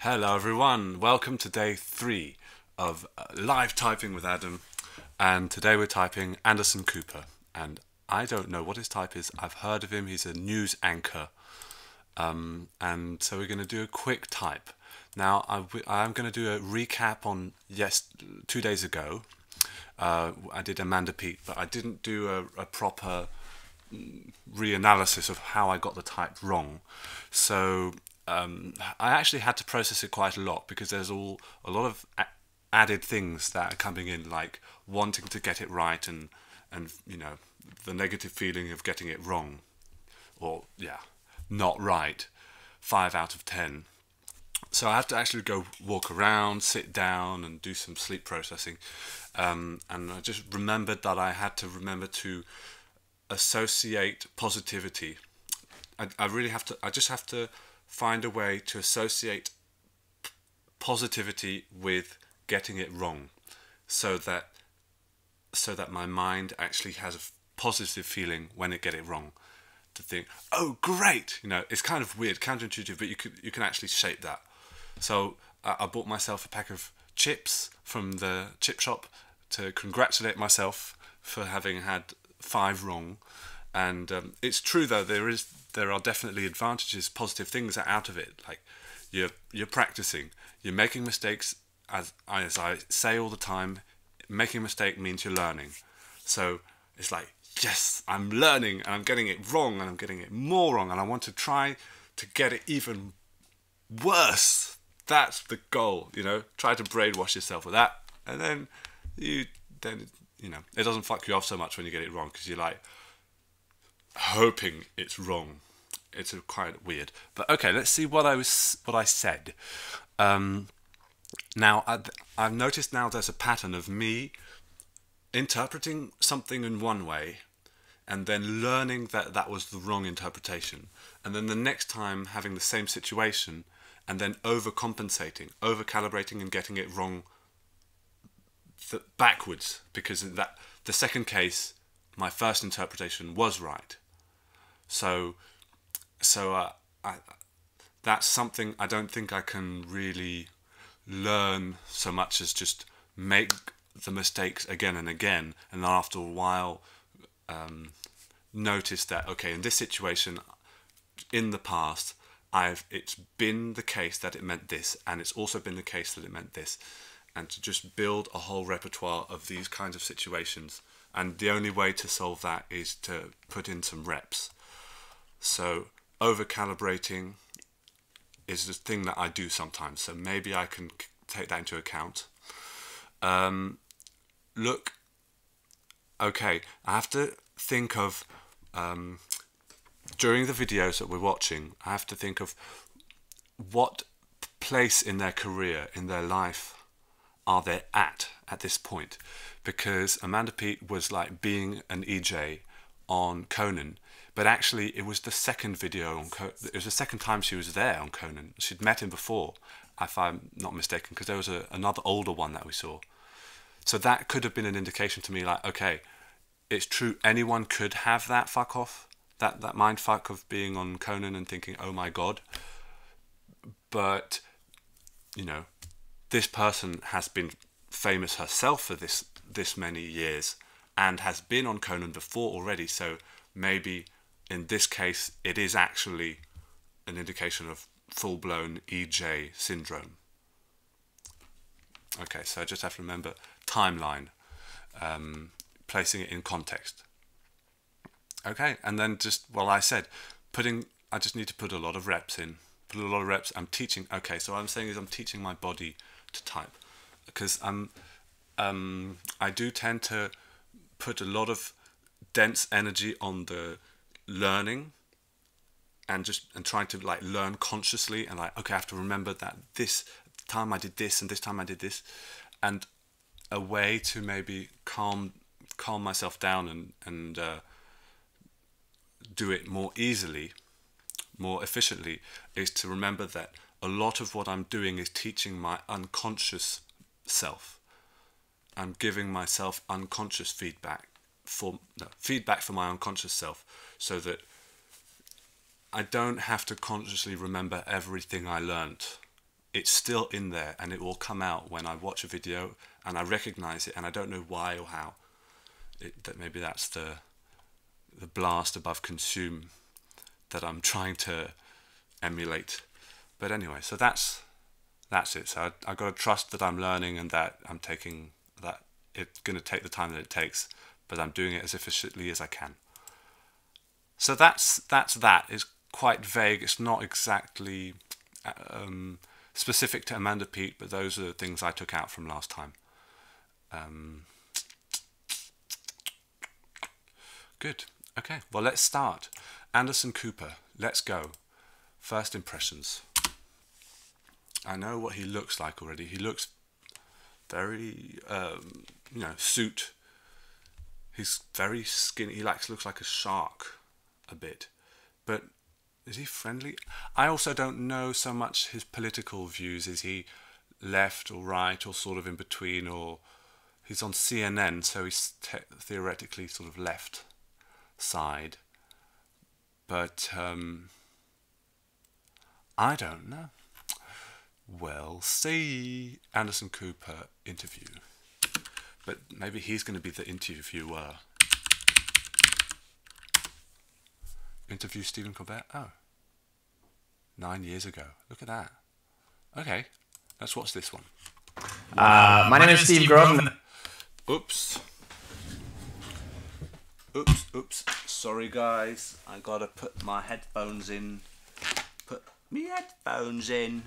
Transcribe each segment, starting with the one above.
Hello everyone, welcome to day 3 of live typing with Adam, and today we're typing Anderson Cooper, and I don't know what his type is. I've heard of him, he's a news anchor, and so we're going to do a quick type. Now I'm going to do a recap on 2 days ago. I did Amanda Peet, but I didn't do a proper reanalysis of how I got the type wrong. So I actually had to process it quite a lot because there's a lot of added things that are coming in, like wanting to get it right and the negative feeling of getting it wrong, or not right, 5 out of 10. So I have to actually go walk around, sit down, and do some sleep processing. And I just remembered that I had to remember to associate positivity. I really have to. I just have to find a way to associate positivity with getting it wrong, so that my mind actually has a positive feeling when it get it wrong. To think, oh great, it's kind of weird, counterintuitive, but you can actually shape that. So I bought myself a pack of chips from the chip shop to congratulate myself for having had 5 wrong. And it's true though, there are definitely advantages, positive things are out of it. Like you're practicing, you're making mistakes. As I say all the time, making a mistake means you're learning. So it's like, yes, I'm learning and I'm getting it wrong and I'm getting it more wrong and I want to try to get it even worse. That's the goal, Try to brainwash yourself with that, and then it doesn't fuck you off so much when you get it wrong, because you're like hoping it's wrong. It's quite weird. But okay, let's see what I said. Now I've noticed now there's a pattern of me interpreting something in one way and then learning that that was the wrong interpretation, and then the next time having the same situation and then overcompensating, over-calibrating and getting it wrong backwards, because in the second case my first interpretation was right. So that's something I don't think I can really learn so much as just make the mistakes again and again, and then after a while notice that, okay, in this situation in the past it's been the case that it meant this, and it's also been the case that it meant this, and to just build a whole repertoire of these kinds of situations. And the only way to solve that is to put in some reps. So over-calibrating is the thing that I do sometimes, so maybe I can take that into account. Look, okay, I have to think of, during the videos that we're watching, I have to think of what place in their career, in their life, are they at this point. Because Amanda Peet was like being an EJ on Conan, but actually it was the second video on it was the second time she was there on Conan. She'd met him before, if I'm not mistaken, because there was another older one that we saw. So that could have been an indication to me, like, okay, it's true, anyone could have that fuck off, that mind fuck of being on Conan and thinking, oh my god. But this person has been famous herself for this many years and has been on Conan before already, so maybe in this case it is actually an indication of full-blown EJ syndrome. Okay, so I just have to remember timeline, placing it in context. Okay, and then just, well, I said, I just need to put a lot of reps in. Put a lot of reps. I'm teaching. Okay, so what I'm saying is I'm teaching my body to type, because I do tend to put a lot of dense energy on the learning and trying to like learn consciously, and like, okay, I have to remember that this time I did this and this time I did this, and a way to maybe calm myself down and do it more easily, more efficiently, is to remember that a lot of what I'm doing is teaching my unconscious self. I'm giving myself unconscious feedback for my unconscious self, so that I don't have to consciously remember everything I learnt it's still in there, and it will come out when I watch a video and I recognize it, and I don't know why or how. That maybe that's the blast above consume that I'm trying to emulate. But anyway, so that's it. So I've got to trust that I'm learning, and that I'm taking that it's going to take the time that it takes, but I'm doing it as efficiently as I can. So that's that. It's quite vague. It's not exactly specific to Amanda Peet, but those are the things I took out from last time. Good. Okay, well, let's start. Anderson Cooper, let's go. First impressions. I know what he looks like already. He looks very, suit. He's very skinny. He looks like a shark a bit. But is he friendly? I also don't know so much his political views. Is he left or right or sort of in between? Or he's on CNN, so he's theoretically sort of left side. But I don't know. We'll see. Anderson Cooper interview. But maybe he's going to be the interviewer. Interview Stephen Colbert? Oh. 9 years ago. Look at that. Okay. Let's watch this one. My name is Steve Grove. Oops. Oops. Sorry, guys. I gotta put my headphones in. Put me headphones in.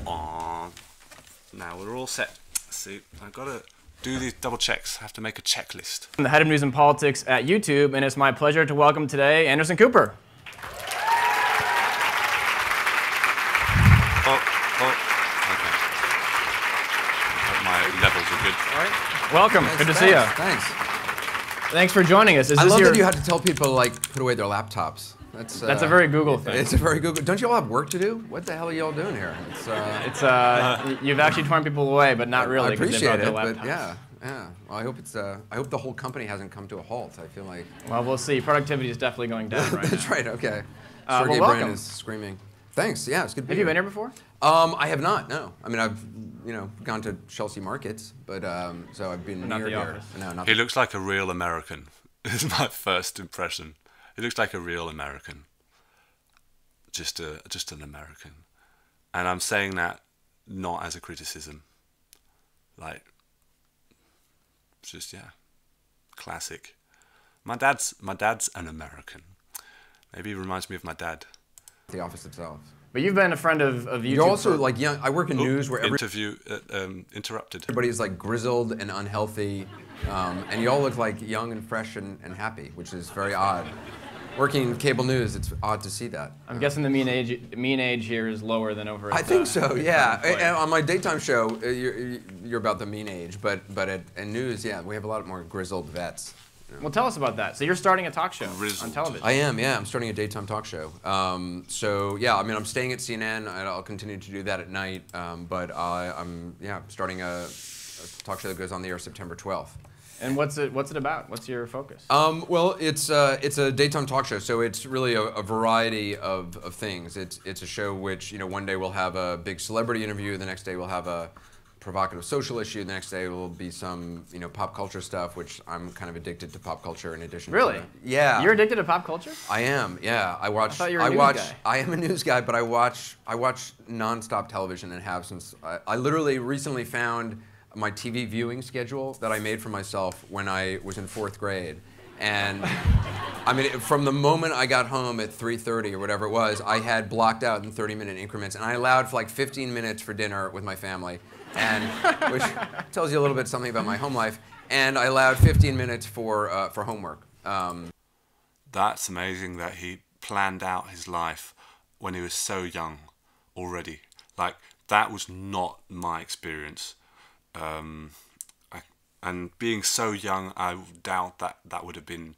Aww. Now we're all set. See, I gotta do these double checks. I have to make a checklist. I'm the head of news and politics at YouTube, and it's my pleasure to welcome today Anderson Cooper. Okay. I hope my levels are good. All right. Welcome. Nice, good to see you. Thanks. Thanks for joining us. I love that you had to tell people like put away their laptops. That's a very Google thing. It's a very Google. Don't you all have work to do? What the hell are you all doing here? You've actually torn people away, but not really. I appreciate it, but yeah. Well, I hope it's. I hope the whole company hasn't come to a halt. I feel like. Well, we'll see. Productivity is definitely going down right now. That's right. Okay. Well, Sergey welcome. Brin is screaming. Thanks. Yeah, it's good to be Have here. you been here before? I have not. No. I mean, I've gone to Chelsea markets, but so I've been Not near the here. office. No, not. He looks like a real American. Is my first impression. He looks like a real American. Just an American, and I'm saying that not as a criticism. Like, just classic. My dad's an American. Maybe he reminds me of my dad. The office itself. But you've been a friend of YouTube. You're also like young. I work in news where interrupted. everybody's like grizzled and unhealthy, and you all look like young and fresh and happy, which is very odd. Working in cable news, it's odd to see that. I'm guessing the mean age here is lower than over. I think so. Yeah. And on my daytime show, you're about the mean age, but in news, yeah, we have a lot more grizzled vets. Well, tell us about that. So you're starting a talk show Grizzled. on television. I am. Yeah, I'm starting a daytime talk show. So yeah, I mean, I'm staying at CNN, and I'll continue to do that at night. But I'm starting a talk show that goes on the air September 12th. And what's it about? What's your focus? Well, it's a daytime talk show, so it's really a variety of things. It's a show which one day we'll have a big celebrity interview, the next day we'll have a provocative social issue, the next day will be some pop culture stuff, which I'm kind of addicted to pop culture in addition. Really? To yeah. You're addicted to pop culture? I am. Yeah. I thought you were a news guy. I am a news guy, but I watch nonstop television and have since I literally recently found my TV viewing schedule that I made for myself when I was in 4th grade. And I mean, from the moment I got home at 3:30 or whatever it was, I had blocked out in 30-minute increments, and I allowed for like 15 minutes for dinner with my family, and which tells you a little bit something about my home life. And I allowed 15 minutes for homework. That's amazing that he planned out his life when he was so young already. Like, that was not my experience. And being so young, I doubt that would have been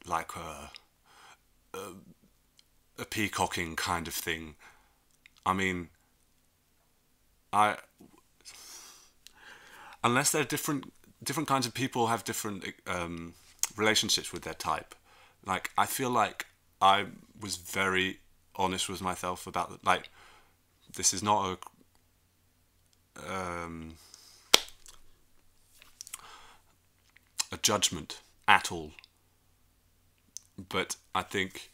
like a peacocking kind of thing. I mean, unless they're different kinds of people have different relationships with their type. Like, I feel like I was very honest with myself about like this is not a judgment at all, but I think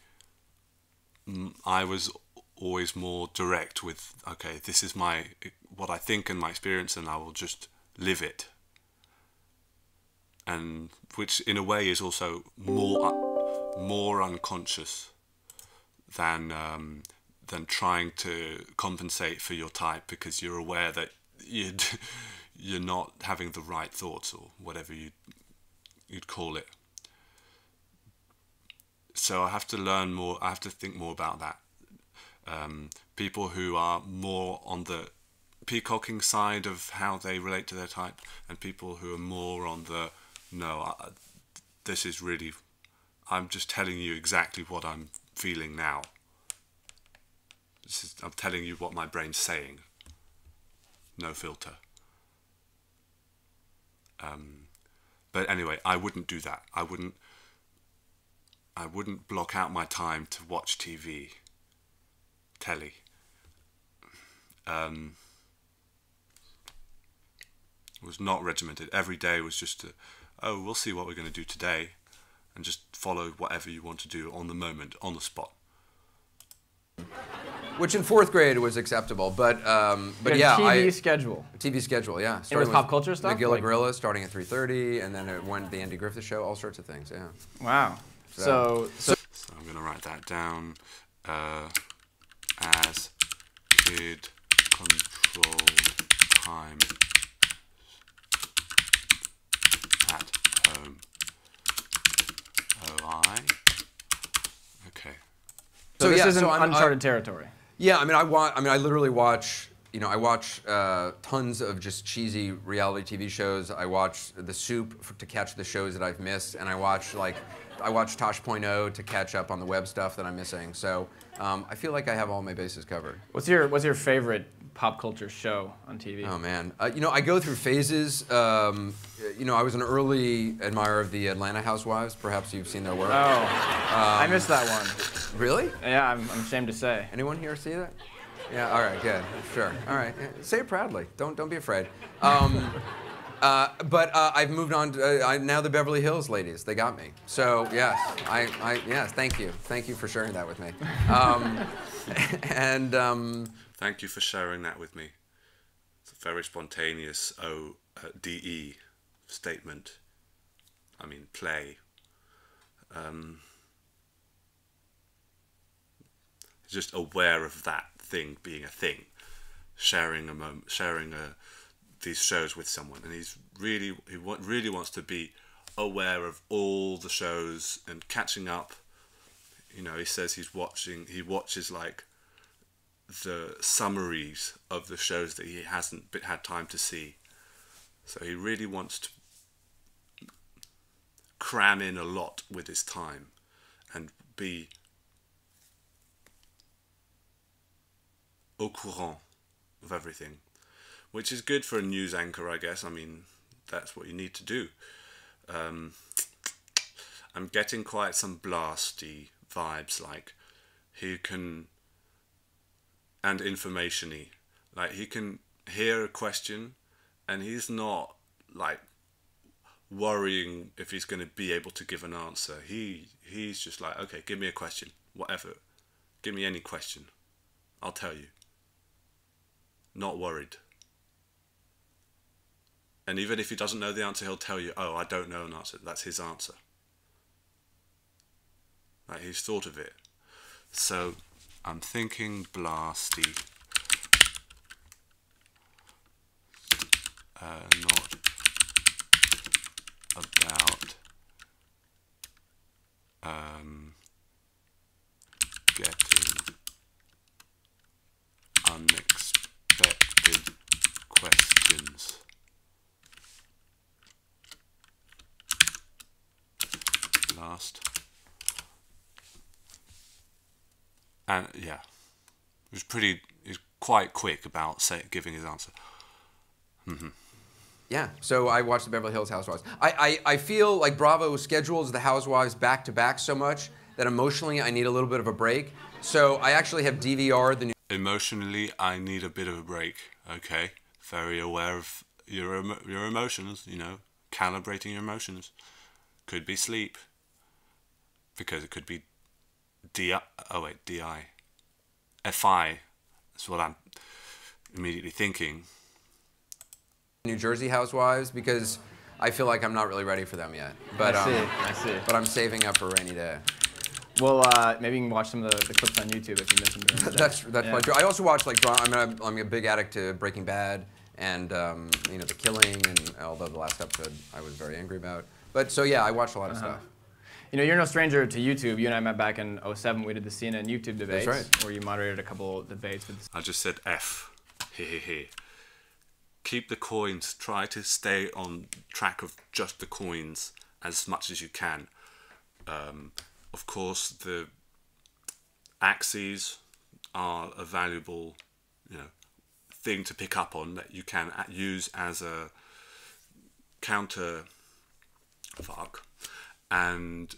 I was always more direct with, okay, this is what I think and my experience, and I will just live it. And which in a way is also more unconscious than trying to compensate for your type, because you're aware that you're not having the right thoughts, or whatever you'd call it. So I have to learn more. I have to think more about that. People who are more on the peacocking side of how they relate to their type, and people who are more on the this is really, I'm just telling you exactly what I'm feeling now. I'm telling you what my brain's saying. No filter. But anyway, I wouldn't do that. I wouldn't block out my time to watch telly. It was not regimented. Every day was just we'll see what we're going to do today, and just follow whatever you want to do on the moment, on the spot. Which in 4th grade was acceptable, but yeah, TV schedule. TV schedule, yeah. It was pop culture stuff. The Gilla Gorilla starting at 3:30, and then it went the Andy Griffith Show, all sorts of things, yeah. Wow. So I'm going to write that down. As kid controlled time at home. OI. Okay. So this yeah, isn't so uncharted territory. Yeah, I literally watch, I watch tons of just cheesy reality TV shows. I watch The Soup to catch the shows that I've missed, and I watch Tosh.0 to catch up on the web stuff that I'm missing. So I feel like I have all my bases covered. What's your favorite pop culture show on TV? Oh man, I go through phases. I was an early admirer of the Atlanta Housewives. Perhaps you've seen their work. Oh, I missed that one. Really? Yeah, I'm ashamed to say. Anyone here see that? Yeah. All right. Good. Sure. All right. Say it proudly. Don't be afraid. But I've moved on to now the Beverly Hills ladies. They got me. So yes, yes. Thank you. Thank you for sharing that with me. Thank you for sharing that with me. It's a very spontaneous DE statement. I mean, play. Just aware of that thing being a thing. Sharing a moment, these shows with someone, and he really wants to be aware of all the shows and catching up. He says he watches like the summaries of the shows that he hasn't had time to see. So he really wants to cram in a lot with his time and be au courant of everything, which is good for a news anchor, I guess. I mean, that's what you need to do. I'm getting quite some blasty vibes, like he can, and information-y. Like he can hear a question and he's not like worrying if he's going to be able to give an answer. He's just like, okay, give me a question, whatever. Give me any question. I'll tell you. Not worried. And even if he doesn't know the answer, he'll tell you, oh, I don't know an answer. That's his answer. Like, he's thought of it. So, I'm thinking blasty. Not about getting unexpected questions. Last. And yeah, he was quite quick about giving his answer. Mm-hmm. Yeah, so I watched the Beverly Hills Housewives. I feel like Bravo schedules the Housewives back to back so much that emotionally I need a little bit of a break. So I actually have DVR'd the new Emotionally, I need a bit of a break. Okay, very aware of your emotions. You know, calibrating your emotions. Could be sleep, because it could be DI. Oh wait, DI. FI. That's what I'm immediately thinking. New Jersey Housewives, because I feel like I'm not really ready for them yet. But I see. But I'm saving up for a rainy day. Well, maybe you can watch some of the clips on YouTube if you miss them during the day. That's quite true. I also watch like drama. I'm a big addict to Breaking Bad and you know, The Killing, and although the last episode I was very angry about. But so yeah, I watch a lot of stuff. You know, you're no stranger to YouTube. You and I met back in '07. We did the CNN YouTube debates, That's right. where you moderated a couple debates. I just said F. He. Keep the coins. Try to stay on track of just the coins as much as you can. Of course, the axes are a valuable, you know, thing to pick up on that you can use as a counter fuck, and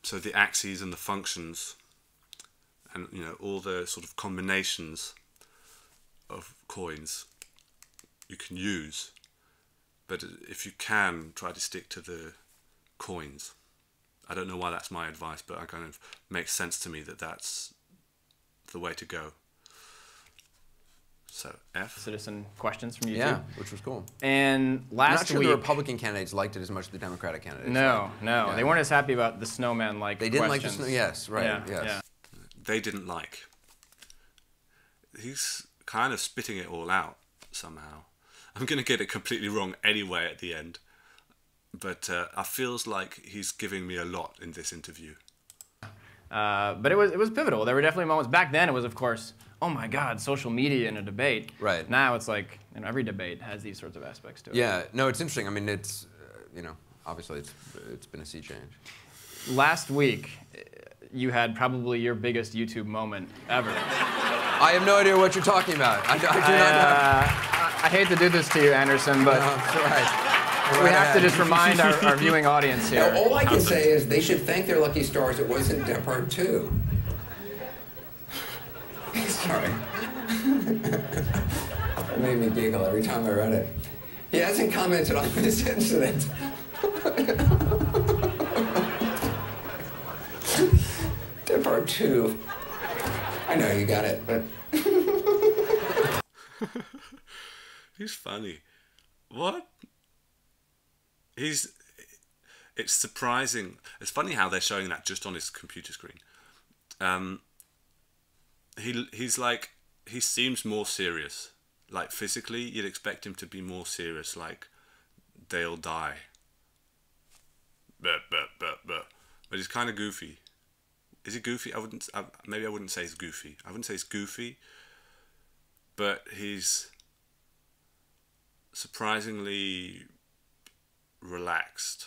so the axes and the functions, and you know, all the sort of combinations of coins you can use, but if you can, try to stick to the coins. I don't know why that's my advice, but it kind of makes sense to me that that's the way to go. So F. Citizen questions from YouTube. Yeah, which was cool. And I'm last not sure week, the Republican candidates liked it as much as the Democratic candidates. no, Yeah. they weren't as happy about the snowman-like They didn't questions. like the yes, right, Yeah, yes. yeah. They didn't like. He's kind of spitting it all out somehow. I'm going to get it completely wrong anyway at the end. But I feels like he's giving me a lot in this interview. But it was pivotal. There were definitely moments. Back then, it was, of course, oh my God, social media in a debate. Right. Now it's like, you know, every debate has these sorts of aspects to it. Yeah, no, it's interesting. I mean, it's, you know, obviously it's been a sea change. Last week, you had probably your biggest YouTube moment ever. I have no idea what you're talking about. I do not know. I hate to do this to you, Anderson, but No, it's all right. we have to just remind our viewing audience here. Now, all I can say is they should thank their lucky stars it wasn't Depp Part 2. Sorry. It made me giggle every time I read it. He hasn't commented on this incident. Depp Part 2. I know you got it, but... He's funny. What? It's surprising. It's funny how they're showing that just on his computer screen. He's like, he seems more serious. Like physically, you'd expect him to be more serious. Like, they'll die. But he's kind of goofy. Is he goofy? Maybe I wouldn't say he's goofy. I wouldn't say he's goofy. But he's surprisingly relaxed.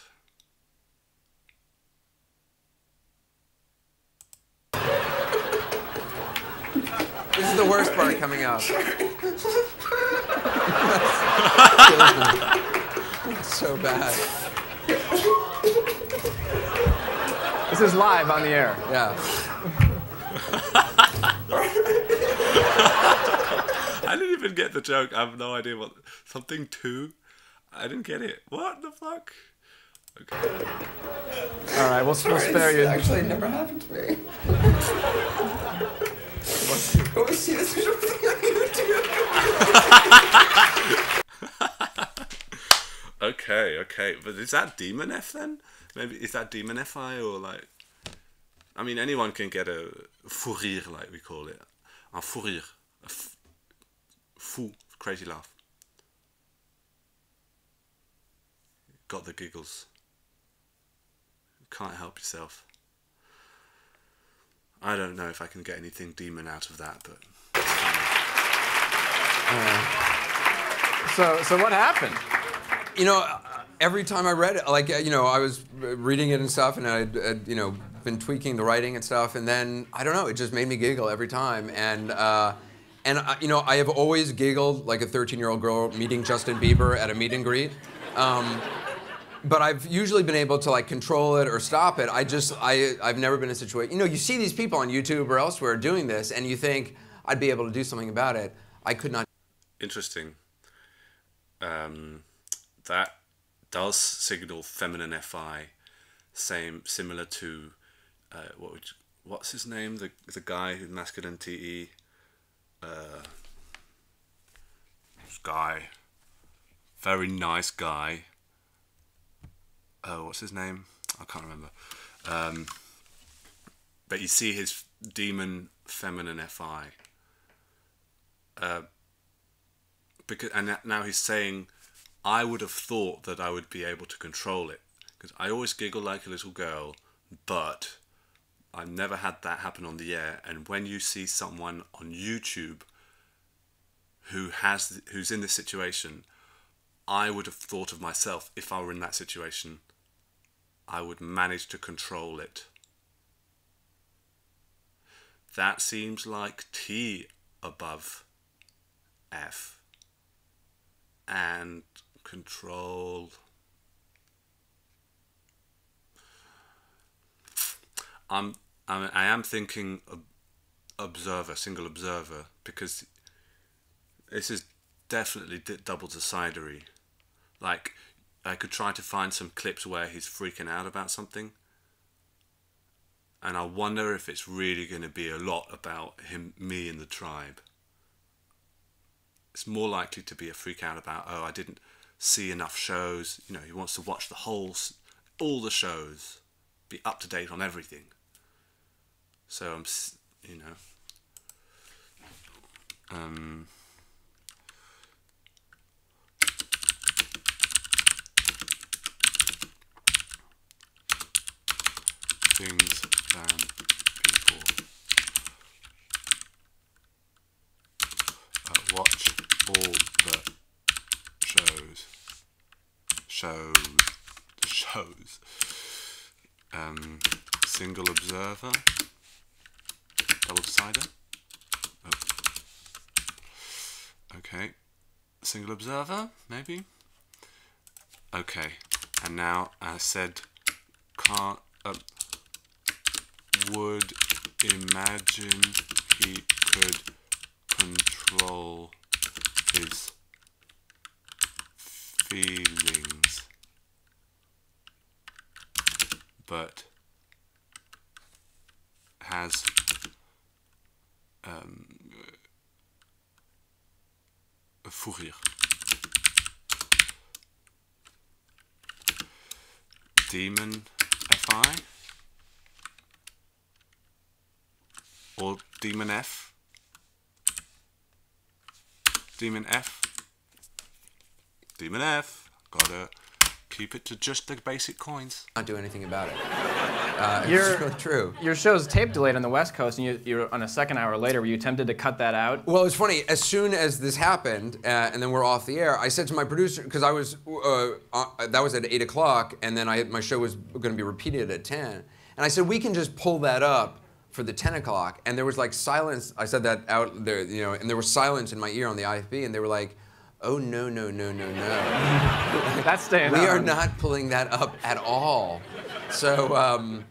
This is the worst part coming out. It's so bad. This is live on the air. Yeah. I didn't even get the joke. I have no idea what something two. I didn't get it. What the fuck? Okay. All right, we'll spare This you. actually never happened to me. Go see this thing on YouTube. Okay. But is that Demon F then? Maybe is that Demon FI or like? I mean, anyone can get a fou rire, like we call it, un fou rire, fou, crazy laugh. Got the giggles. Can't help yourself. I don't know if I can get anything demon out of that, but. So what happened? You know, every time I read it, like, you know, I was reading it and stuff, and I'd you know, been tweaking the writing and stuff, and then, I don't know, it just made me giggle every time. And you know, I have always giggled like a 13-year-old girl meeting Justin Bieber at a meet and greet. but I've usually been able to like control it or stop it. I've never been in a situation. You know, you see these people on YouTube or elsewhere doing this, and you think I'd be able to do something about it. I could not. Interesting. That does signal feminine FI, similar to what's his name? The guy who masculine TE. This guy, very nice guy. What's his name? I can't remember. But you see his demon feminine FI. And now he's saying, I would have thought that I would be able to control it, because I always giggle like a little girl, but I've never had that happen on the air. And when you see someone on YouTube who's in this situation, I would have thought of myself, if I were in that situation, I would manage to control it. That seems like T above F. And control. I am thinking observer, single observer, because this is definitely double decidery. Like, I could try to find some clips where he's freaking out about something, and I wonder if it's really going to be a lot about me and the tribe. It's more likely to be a freak out about, oh, I didn't see enough shows. You know, he wants to watch all the shows, be up to date on everything. So I'm, you know, things than people watch all the shows. Single observer, double decider. Oh. Okay, single observer, maybe. Okay, and now I said can't. Would imagine he could control his feelings, but has fou rire. Demon FI or Demon F? Demon F? Demon F. Gotta keep it to just the basic coins. Not do anything about it. It's really true. Your show's tape delayed on the West Coast, and you're on a second hour later. Were you tempted to cut that out? Well, it's funny. As soon as this happened, and then we're off the air, I said to my producer, because I was that was at 8 o'clock, and then my show was going to be repeated at 10, and I said we can just pull that up for the 10 o'clock, and there was like silence. I said that out there, you know, and there was silence in my ear on the IFB, and they were like, "Oh no, no, no, no, no." That's staying on. We are not pulling that up at all. So.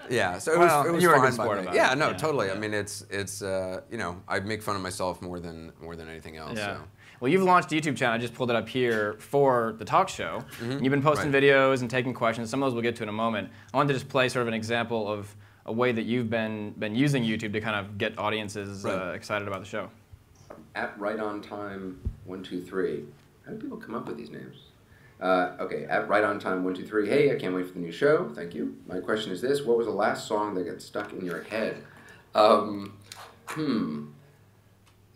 Yeah, so it was you were a fine good sport by me. about Yeah, it. no, Yeah, totally. yeah. I mean, it's you know, I make fun of myself more than anything else. Yeah. So. Well, you've launched a YouTube channel. I just pulled it up here for the talk show. Mm-hmm. You've been posting Right. videos and taking questions. Some of those we'll get to in a moment. I wanted to just play sort of an example of a way that you've been using YouTube to kind of get audiences Right. excited about the show. At Right On Time 123. How do people come up with these names? Okay, at Right On Time 123. Hey, I can't wait for the new show. Thank you. My question is this: what was the last song that got stuck in your head?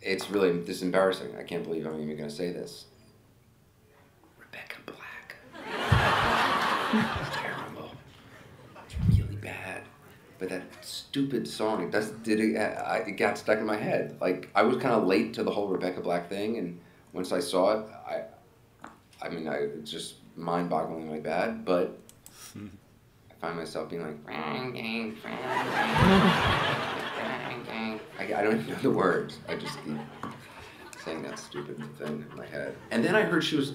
It's this is embarrassing. I can't believe I'm even going to say this. Rebecca Black. It's terrible. It's really bad. But that stupid song, it got stuck in my head. Like, I was kind of late to the whole Rebecca Black thing, and once I saw it, it's just mind-bogglingly bad, but I find myself being like, I don't even know the words. I just keep saying that stupid thing in my head. And then I heard she was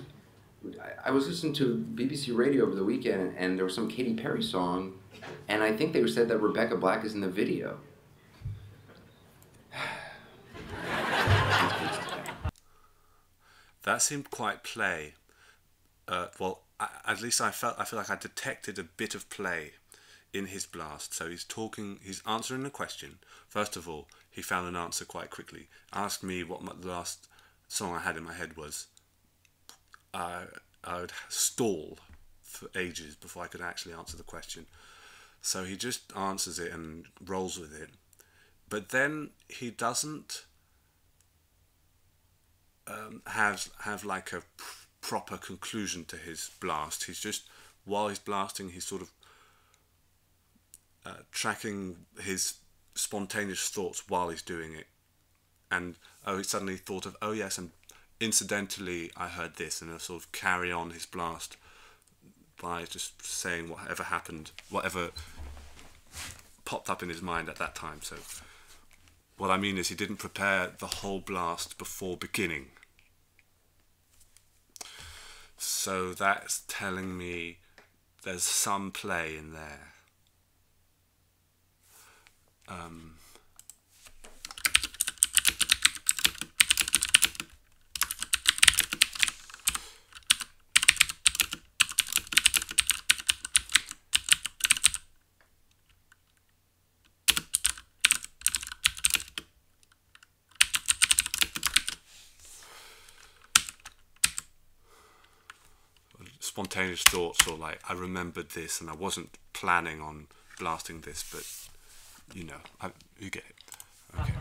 I was listening to BBC Radio over the weekend, and there was some Katy Perry song, and I think they said that Rebecca Black is in the video. That seemed quite play. Well, at least I feel like I detected a bit of play in his blast. So he's answering a question. First of all, he found an answer quite quickly. Asked me what the last song I had in my head was. I would stall for ages before I could actually answer the question. So he just answers it and rolls with it. But then he doesn't have like a proper conclusion to his blast. He's just, while he's blasting, he's sort of tracking his spontaneous thoughts while he's doing it. And he suddenly thought of, oh yes, and incidentally I heard this, and he'll sort of carry on his blast by just saying whatever happened, whatever popped up in his mind at that time. So what I mean is he didn't prepare the whole blast before beginning. So that's telling me there's some play in there. Spontaneous thoughts, or like, I remembered this and I wasn't planning on blasting this, but you get it. Okay.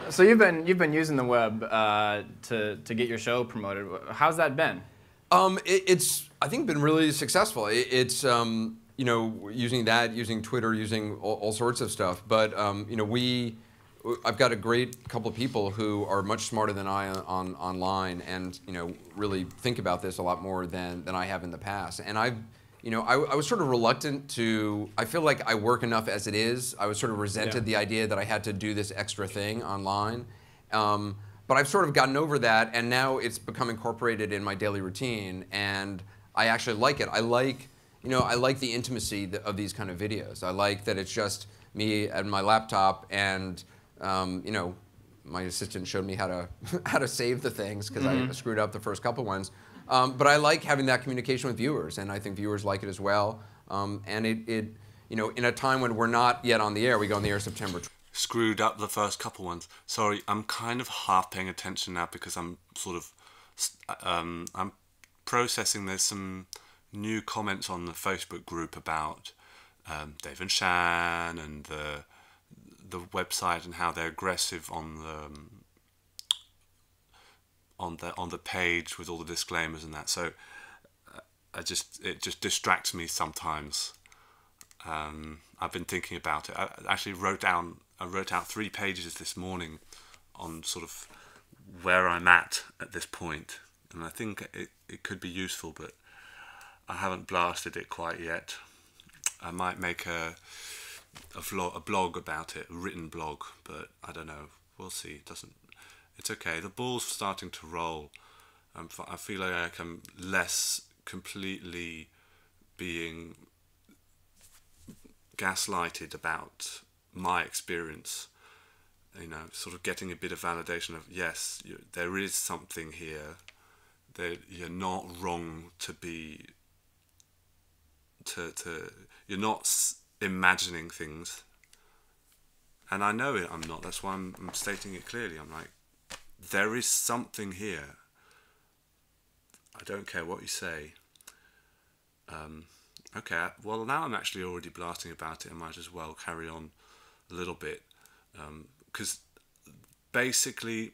So you've been using the web to get your show promoted. How's that been? It's I think been really successful. It's using Twitter, using all sorts of stuff. But I've got a great couple of people who are much smarter than I online, and really think about this a lot more than I have in the past. And I was sort of reluctant to. I feel like I work enough as it is. I was sort of resented the idea that I had to do this extra thing online. But I've sort of gotten over that, and now it's become incorporated in my daily routine, and I actually like it. I like the intimacy of these kind of videos. I like that it's just me and my laptop, and my assistant showed me how to save the things because I screwed up the first couple ones. But I like having that communication with viewers, and I think viewers like it as well. And it in a time when we're not yet on the air, we go on the air September 12th. Screwed up the first couple ones. Sorry, I'm kind of half paying attention now because I'm sort of I'm processing. There's some new comments on the Facebook group about Dave and Shan and the website, and how they're aggressive on the page with all the disclaimers and that. So it just distracts me sometimes. I've been thinking about it. I actually wrote out 3 pages this morning on sort of where I'm at this point, and I think it could be useful, but I haven't blasted it quite yet. I might make a blog about it, a written blog, but I don't know. We'll see. It's okay. The ball's starting to roll. I feel like I'm less completely being gaslighted about my experience. Sort of getting a bit of validation of, yes, there is something here. That you're not wrong to be. You're not imagining things, and I know it. I'm not. That's why I'm stating it clearly. I'm like, there is something here. I don't care what you say. Okay, well now I'm actually already blasting about it. I might as well carry on a little bit, because basically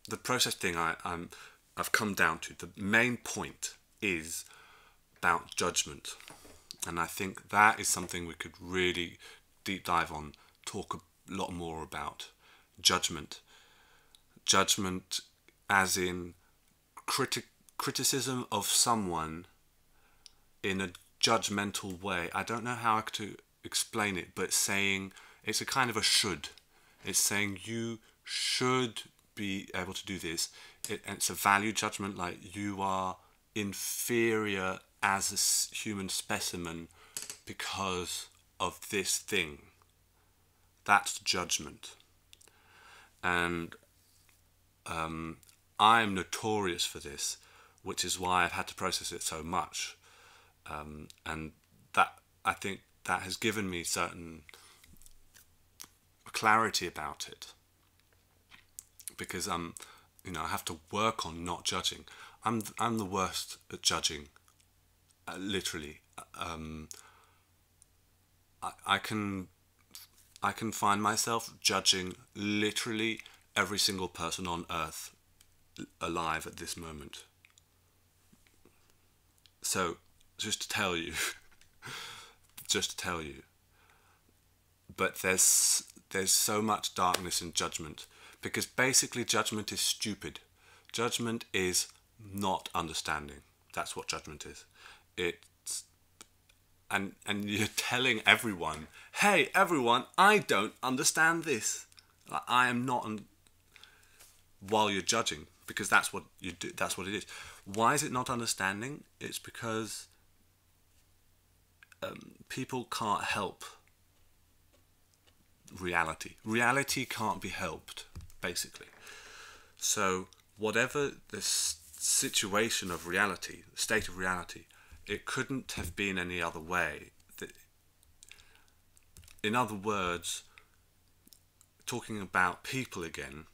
the processed thing I've come down to, the main point is about judgment, and I think that is something we could really deep dive on, talk a lot more about. Judgment as in criticism of someone in a judgmental way. I don't know how to explain it, but saying it's a kind of a should. It's saying you should be able to do this. And it's a value judgment, like you are inferior as a human specimen because of this thing. That's judgment. And I am notorious for this, which is why I've had to process it so much. And that, I think that has given me certain clarity about it, because you know, I have to work on not judging. I'm the worst at judging, literally. I can find myself judging literally every single person on earth alive at this moment. So just to tell you, but there's so much darkness in judgment, because basically judgment is stupid. Judgment is not understanding. That's what judgment is. It's and you're telling everyone, hey everyone, I don't understand this. I am not while you're judging, because that's what you do. That's what it is. Why is it not understanding? It's because people can't help reality. Reality can't be helped, basically. So whatever the situation of reality, the state of reality, it couldn't have been any other way. In other words, talking about people again,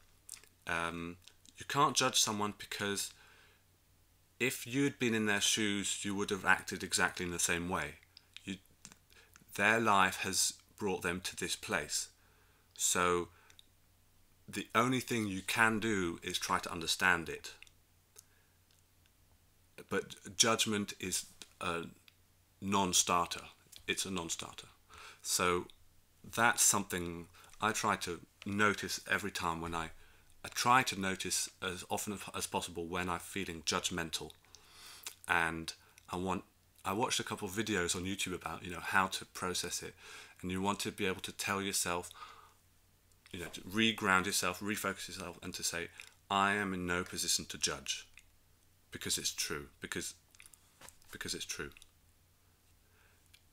you can't judge someone, because if you'd been in their shoes, you would have acted exactly in the same way. Their life has brought them to this place. So the only thing you can do is try to understand it. But judgment is a non-starter. It's a non-starter. So that's something I try to notice every time when I try to notice as often as possible when I'm feeling judgmental. And I watched a couple of videos on YouTube about, you know, how to process it, and you want to be able to tell yourself, you know, to reground yourself, refocus yourself, and to say, I am in no position to judge, because it's true, because it's true.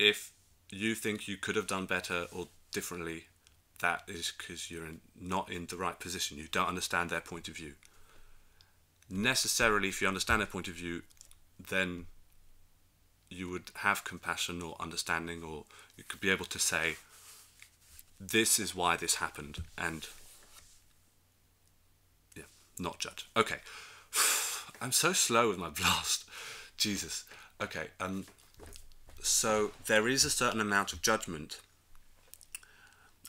If you think you could have done better or differently, that is because you're not in the right position. You don't understand their point of view. Necessarily, if you understand their point of view, then you would have compassion or understanding, or you could be able to say, this is why this happened, and yeah, not judge. Okay. I'm so slow with my blast. Jesus. Okay, so there is a certain amount of judgment.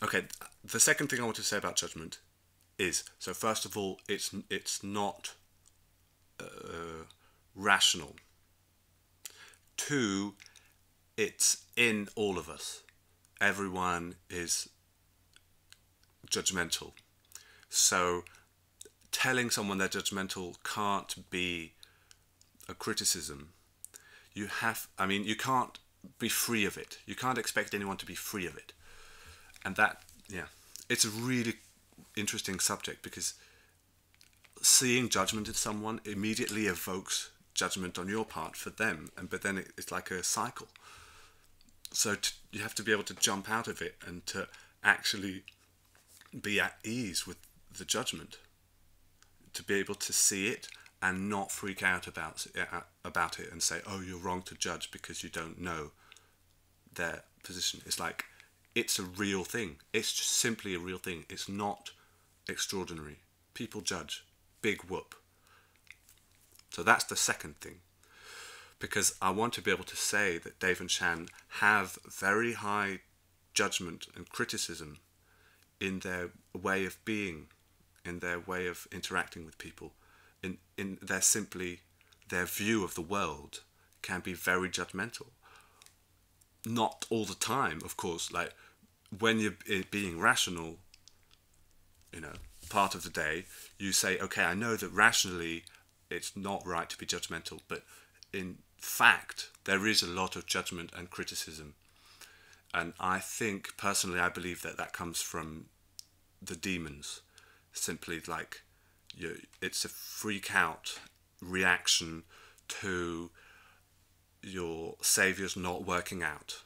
Okay, the second thing I want to say about judgment is, so first of all, it's not rational. Two, it's in all of us. Everyone is judgmental. So telling someone they're judgmental can't be a criticism. You can't be free of it. You can't expect anyone to be free of it. And that, yeah, it's a really interesting subject, because seeing judgment in someone immediately evokes judgment on your part for them, but then it's like a cycle. So you have to be able to jump out of it and to actually be at ease with the judgment, to be able to see it and not freak out about it and say, oh, you're wrong to judge because you don't know their position. It's like, it's a real thing. It's just simply a real thing. It's not extraordinary. People judge. Big whoop. So that's the second thing. Because I want to be able to say that Dave and Shan have very high judgment and criticism in their way of being, in their way of interacting with people. In their view of the world can be very judgmental. Not all the time, of course. Like, when you're being rational, you know, part of the day, you say, okay, I know that rationally it's not right to be judgmental, but in fact, there is a lot of judgment and criticism. And I think, personally, I believe that comes from the demons. Simply like it's a freak out reaction to your saviour's not working out.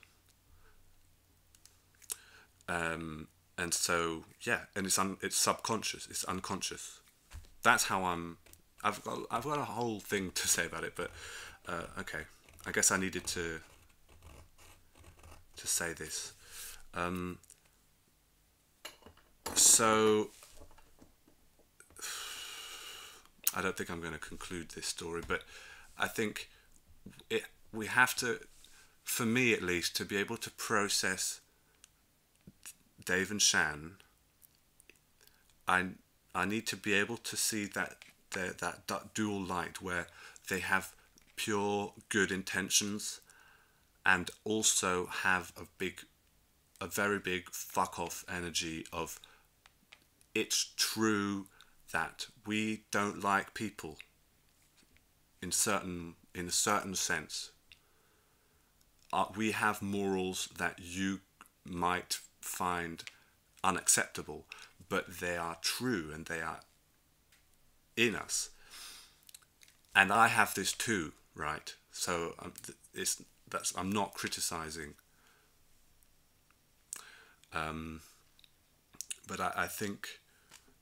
And so yeah, and it's subconscious, it's unconscious. That's how I've got a whole thing to say about it, but okay, I guess I needed to say this. So I don't think I'm going to conclude this story, but I think we have to, for me at least, to be able to process Dave and Shan, I need to be able to see that dual light where they have pure good intentions and also have a very big fuck off energy of it's true that we don't like people in a certain sense. We have morals that you might find unacceptable, but they are true and they are in us. And I have this too, right? So I'm not criticizing. But I think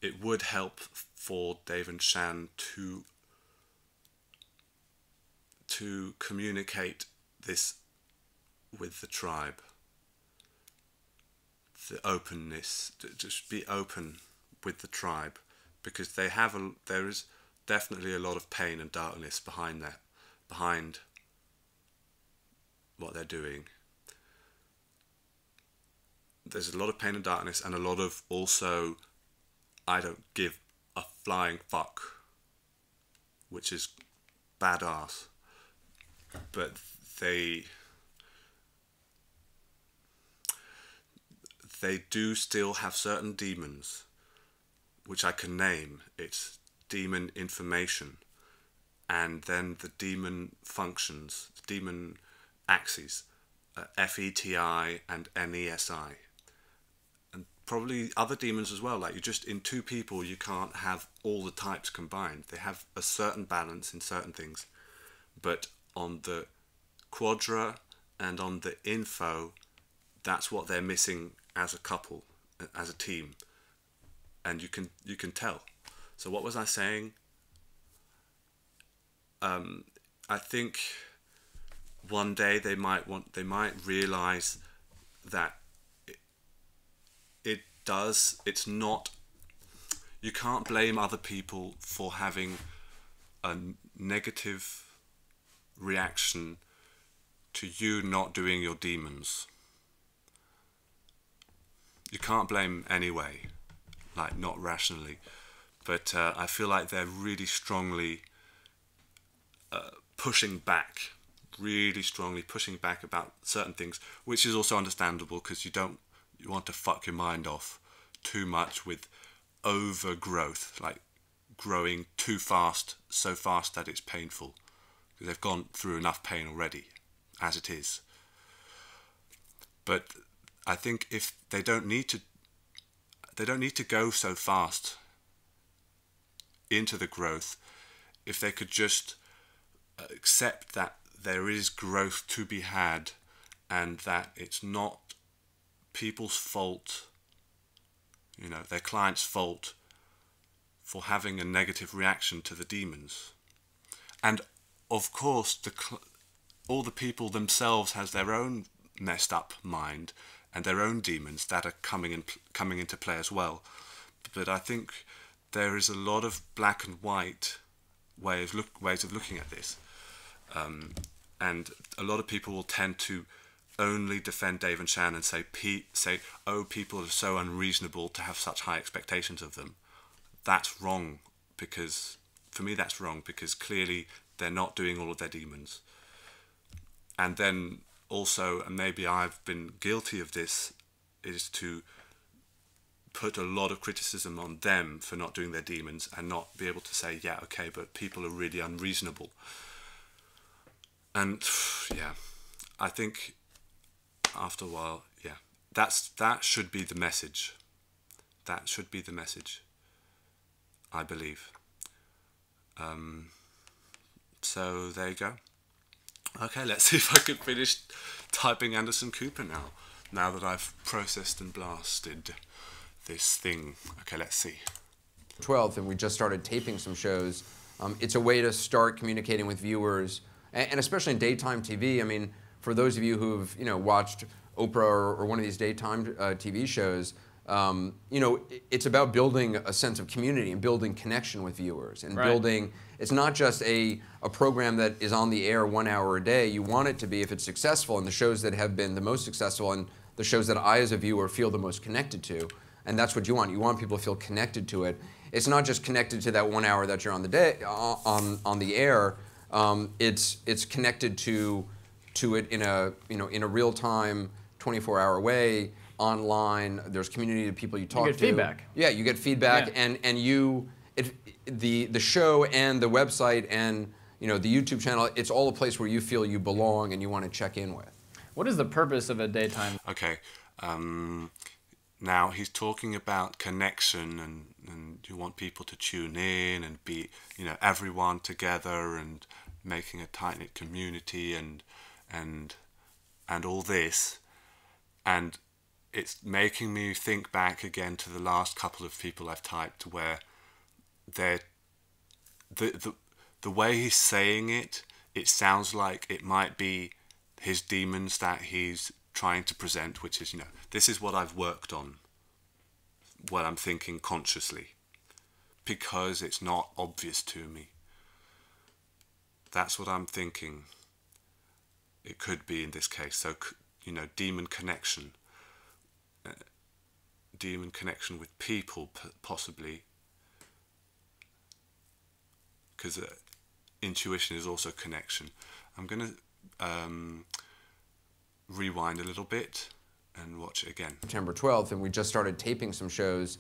it would help for Dave and Shan to communicate this with the tribe. The openness, to just be open with the tribe, because there is definitely a lot of pain and darkness behind what they're doing. There's a lot of pain and darkness, and a lot of also, I don't give a flying fuck, which is badass. But they do still have certain demons, which I can name. It's demon information, and then the demon functions, demon axes, FETI and NESI. And probably other demons as well, like in two people you can't have all the types combined. They have a certain balance in certain things, but on the quadra and on the info, that's what they're missing as a couple, as a team, and you can tell. So what was I saying? I think one day they might realize that it's not, you can't blame other people for having a negative reaction to you not doing your demons. You can't blame anyway, like not rationally, but I feel like they're really strongly really strongly pushing back about certain things, which is also understandable because you want to fuck your mind off too much with overgrowth, like growing too fast, so fast that it's painful, because they've gone through enough pain already as it is. But I think if they don't need to go so fast into the growth, if they could just accept that there is growth to be had and that it's not people's fault, their client's fault for having a negative reaction to the demons. And of course all the people themselves has their own messed up mind and their own demons that are coming into play as well. But I think there is a lot of black and white ways of looking at this, and a lot of people will tend to only defend Dave and Shan and say, oh, people are so unreasonable to have such high expectations of them. That's wrong, because for me that's wrong, because clearly they're not doing all of their demons. And then also, and maybe I've been guilty of this, is to put a lot of criticism on them for not doing their demons and not be able to say, yeah, okay, but people are really unreasonable. And yeah, I think after a while, yeah, that should be the message. That should be the message, I believe. So there you go. Okay, let's see if I can finish typing Anderson Cooper now that I've processed and blasted this thing. Okay, let's see. 12th, and we just started taping some shows. It's a way to start communicating with viewers, and especially in daytime TV. I mean, for those of you who've watched Oprah or one of these daytime TV shows, it's about building a sense of community and building connection with viewers and building. It's not just a program that is on the air 1 hour a day. You want it to be, if it's successful, and the shows that have been the most successful and the shows that I as a viewer feel the most connected to, and that's what you want. You want people to feel connected to it. It's not just connected to that 1 hour that you're on the day on the air. It's connected to it in a real time, 24-hour way. Online, there's community of people you talk to. You get feedback. Yeah, you get feedback, Yeah. and the show and the website and the YouTube channel. It's all a place where you feel you belong and you want to check in with. What is the purpose of a daytime? Okay, now he's talking about connection, and you want people to tune in and be, everyone together and making a tight-knit community and all this, and it's making me think back again to the last couple of people I've typed, where the way he's saying it, it sounds like it might be his demons that he's trying to present, which is, this is what I've worked on, what I'm thinking consciously, because it's not obvious to me. That's what I'm thinking it could be in this case. So, demon connection. Demon connection with people, possibly, because intuition is also connection. I'm going to rewind a little bit and watch it again. September 12th, and we just started taping some shows.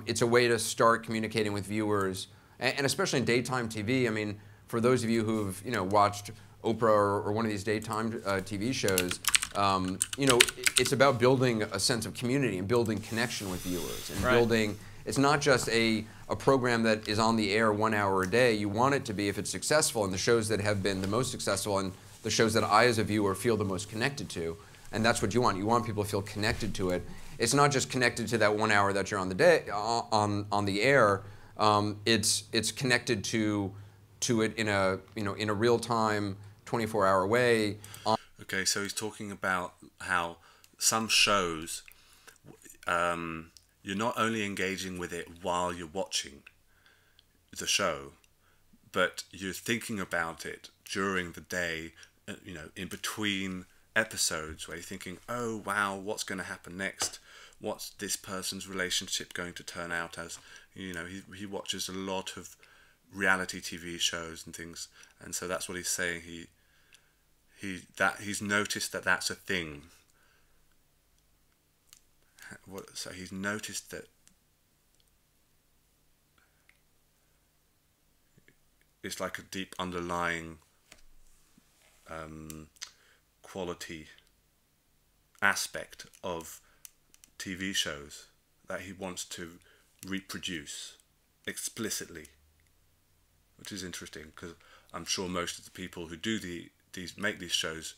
It's a way to start communicating with viewers, and especially in daytime TV. I mean, for those of you who've watched Oprah or one of these daytime TV shows, it's about building a sense of community and building connection with viewers and building. It's not just a program that is on the air 1 hour a day. You want it to be, if it's successful, and the shows that have been the most successful and the shows that I as a viewer feel the most connected to, and that's what you want. You want people to feel connected to it. It's not just connected to that 1 hour that you're on the day on the air. It's connected to it in a real time, 24-hour way. Okay, so he's talking about how some shows, you're not only engaging with it while you're watching the show, but you're thinking about it during the day, in between episodes, where you're thinking, oh wow, what's going to happen next? What's this person's relationship going to turn out as? He watches a lot of reality TV shows and things, and so that's what he's saying. He's noticed that that's a thing. So he's noticed that it's like a deep underlying quality aspect of TV shows that he wants to reproduce explicitly, which is interesting, because I'm sure most of the people who do make these shows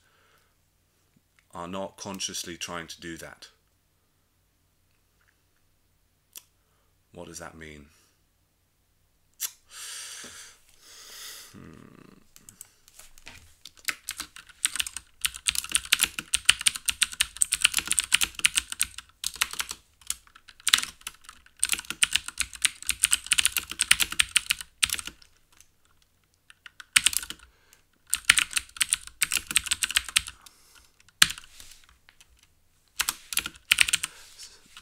are not consciously trying to do that. What does that mean?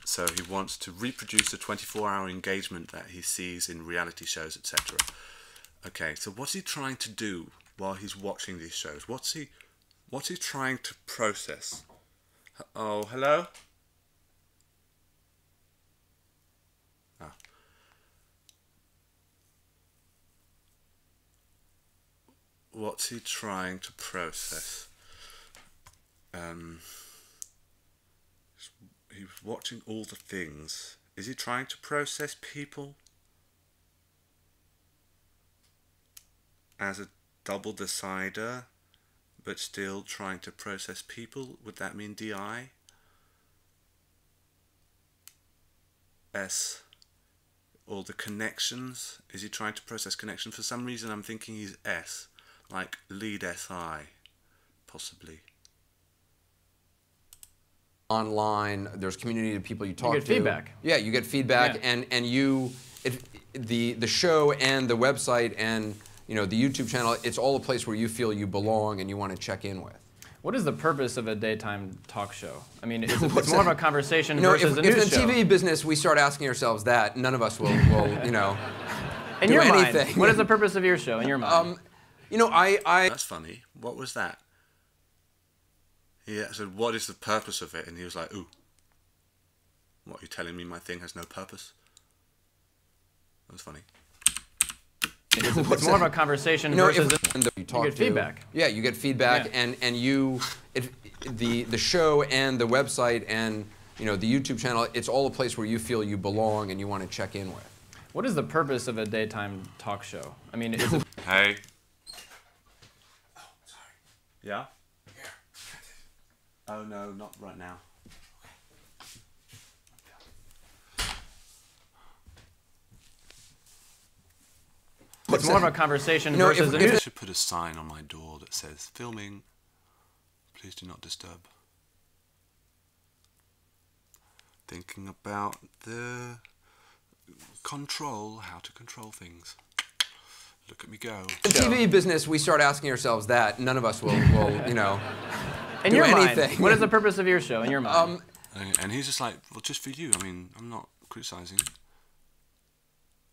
So he wants to reproduce the 24-hour engagement that he sees in reality shows, etc. Okay, so what's he trying to do while he's watching these shows? What's he trying to process? Oh, hello? Ah. What's he trying to process? He's watching all the things Is he trying to process people as a double decider, but still trying to process people? Would that mean DI? S. Or the connections? Is he trying to process connection? For some reason I'm thinking he's S, like lead SI, possibly. Online, there's community of people you talk to. You get feedback. Yeah, you get feedback, Yeah. and you, the show and the website and the YouTube channel, it's all a place where you feel you belong and you want to check in with. What is the purpose of a daytime talk show? I mean, it's more of a conversation versus a if news in the show. TV business we start asking ourselves that, none of us will In do your anything. mind, what is the purpose of your show in your mind? That's funny. What was that? He said, what is the purpose of it? And he was like, ooh, what, are you telling me my thing has no purpose? That was funny. It's more of a conversation versus you get feedback. Yeah, you get feedback, Yeah. and you, the show and the website and the YouTube channel, it's all a place where you feel you belong and you want to check in with. What is the purpose of a daytime talk show? I mean, Hey. Oh, sorry. Yeah? Here. Oh no, not right now. it's more of a conversation versus a I news. should put a sign on my door that says, filming, please do not disturb. Thinking about the how to control things. Look at me go. In the TV business, we start asking ourselves that. None of us will In do your anything. mind, what is the purpose of your show in your mind? And he's just like, well, just for you. I mean, I'm not criticizing.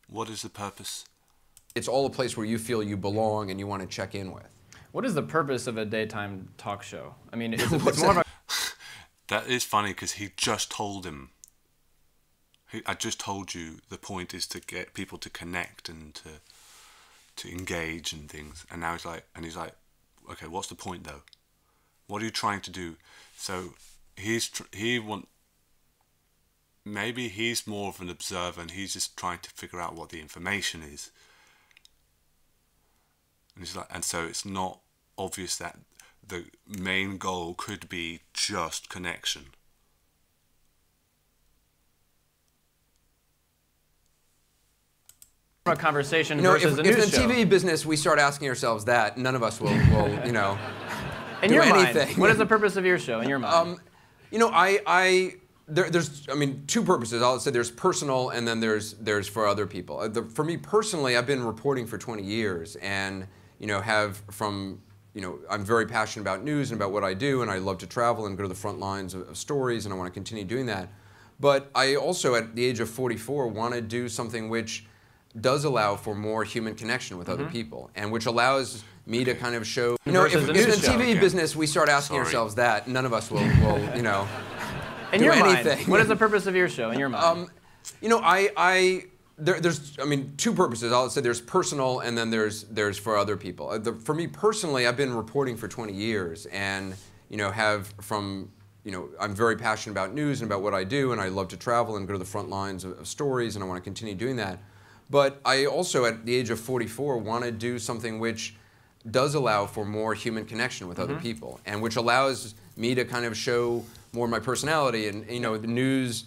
What is the purpose? It's all a place where you feel you belong and you want to check in with. What is the purpose of a daytime talk show? I mean, it's more of a That is funny because he just told him. I just told you the point is to get people to connect and to engage and things. And now he's like, okay, what's the point though? What are you trying to do? So maybe he's more of an observer and he's just trying to figure out what the information is. And he's like, and so it's not obvious that the main goal could be just connection. conversation versus a news if in the show. TV business we start asking ourselves that, none of us will In do your anything. mind, what is the purpose of your show in your mind? There's two purposes. I'll say there's personal and then there's for other people. For me personally, I've been reporting for 20 years and I'm very passionate about news and about what I do, and I love to travel and go to the front lines of stories, and I want to continue doing that. But I also, at the age of 44, want to do something which does allow for more human connection with other people, and which allows me to kind of show. If in the TV business we start asking ourselves that, none of us will in do your anything. mind, what is the purpose of your show in your mind? There's two purposes. I'll say there's personal and then there's for other people. For me personally, I've been reporting for 20 years and I'm very passionate about news and about what I do, and I love to travel and go to the front lines of stories, and I want to continue doing that. But I also, at the age of 44, want to do something which does allow for more human connection with other people, and which allows me to kind of show more of my personality. And the news,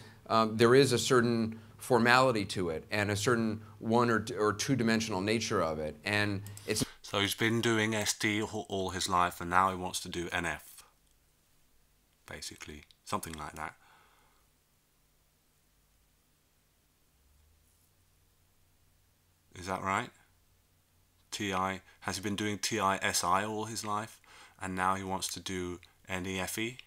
there is a certain formality to it, and a certain one or two-dimensional nature of it, and it's. So he's been doing SD all his life, and now he wants to do NF. Basically, something like that. Is that right? TI, has he been doing TI-SI all his life, and now he wants to do NEFE?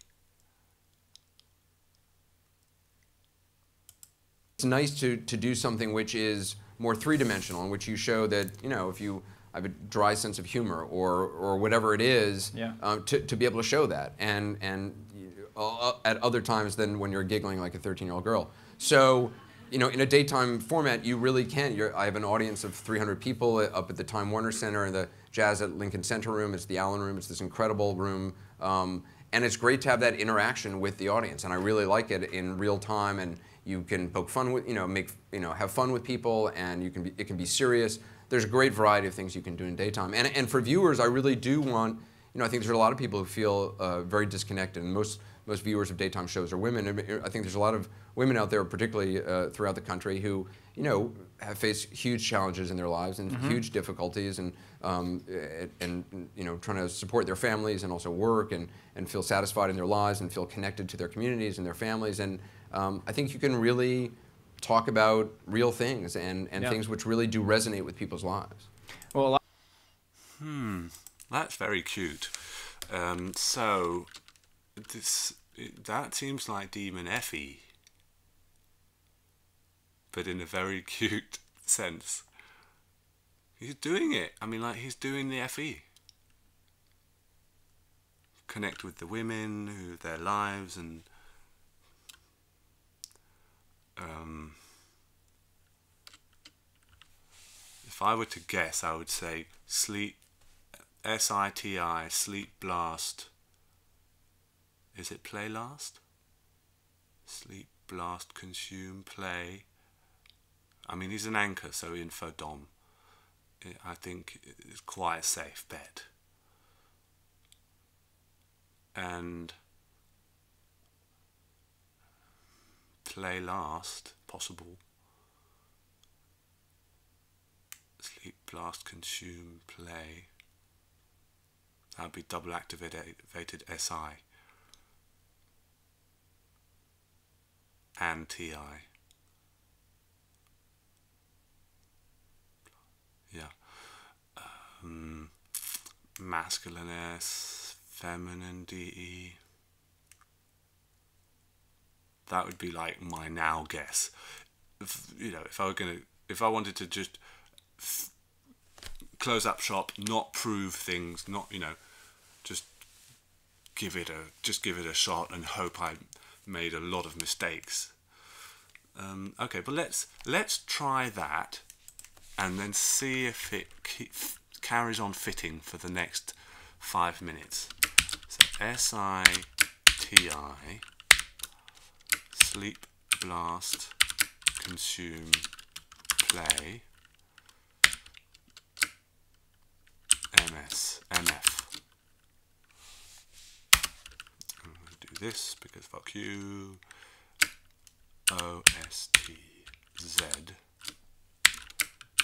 It's nice to do something which is more three-dimensional, in which you show that, if you have a dry sense of humor or whatever it is, to be able to show that, and at other times than when you're giggling like a 13-year-old girl. So, in a daytime format, you really can. I have an audience of 300 people up at the Time Warner Center in the Jazz at Lincoln Center room. It's the Allen Room. It's this incredible room. and it's great to have that interaction with the audience, and I really like it in real time, and you can poke fun with, have fun with people, and it can be serious. There's a great variety of things you can do in daytime, and for viewers, I really do want, I think there's a lot of people who feel very disconnected, and most viewers of daytime shows are women. I think there's a lot of women out there, particularly throughout the country, who have faced huge challenges in their lives and huge difficulties, and trying to support their families and also work and feel satisfied in their lives and feel connected to their communities and their families. And I think you can really talk about real things and things which really do resonate with people's lives. Well, that's very cute. So that seems like Demon Effie, but in a very cute sense. He's doing it. I mean, like, he's doing the FE. Connect with the women, their lives, and if I were to guess, I would say sleep, S-I-T-I, sleep blast. Is it play last? Sleep blast, consume, play. I mean, he's an anchor, so info dom. I think it's quite a safe bet. And play last, possible. Sleep blast, consume, play. That would be double activated SI and TI. Yeah. Masculine S, feminine DE. That would be like my now guess. If I wanted to just close up shop, not prove things, not just give it a shot and hope I made a lot of mistakes. Okay, but let's try that, and then see if it carries on fitting for the next 5 minutes. So S-I-T-I, sleep blast, consume, play, MF. I'm going to do this because fuck you. O-S-T-Z,